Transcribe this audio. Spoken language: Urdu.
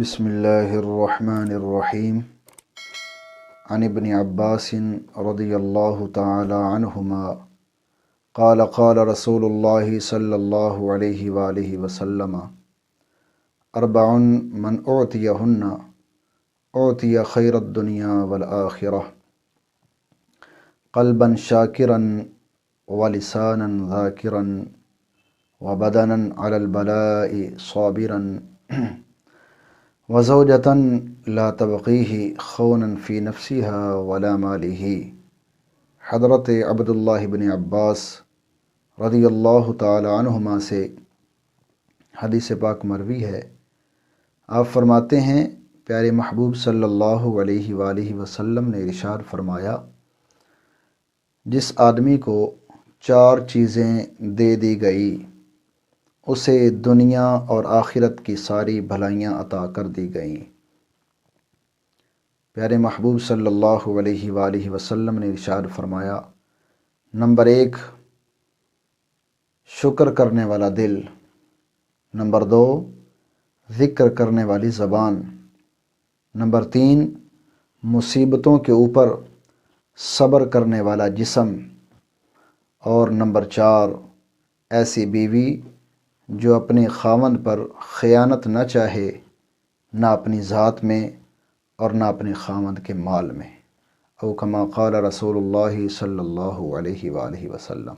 بسم اللہ الرحمن الرحیم عن ابن عباس رضی اللہ تعالی عنہما قال قال رسول اللہ صلی اللہ علیہ وآلہ وسلم اربع من اعطیہن اعطی خیر الدنیا والآخرہ قلبا شاکرا ولسانا ذاکرا وبدنا علی البلاء صابرا وزوجة لا تبقیہ خونا فی نفسها ولا مالہ۔ حضرت عبداللہ بن عباس رضی اللہ تعالی عنہما سے حدیث پاک مروی ہے، آپ فرماتے ہیں پیارے محبوب صلی اللہ علیہ وآلہ وسلم نے ارشاد فرمایا، جس آدمی کو 4 چیزیں دے دی گئی اسے دنیا اور آخرت کی ساری بھلائیاں عطا کر دی گئیں۔ پیارے محبوب صلی اللہ علیہ وآلہ وسلم نے ارشاد فرمایا، نمبر 1 شکر کرنے والا دل، نمبر 2 ذکر کرنے والی زبان، نمبر 3 مصیبتوں کے اوپر صبر کرنے والا جسم، اور نمبر 4 ایسی بیوی جو اپنے خاوند پر خیانت نہ چاہے، نہ اپنی ذات میں اور نہ اپنے خاوند کے مال میں، او کما قال رسول اللہ صلی اللہ علیہ وآلہ وسلم۔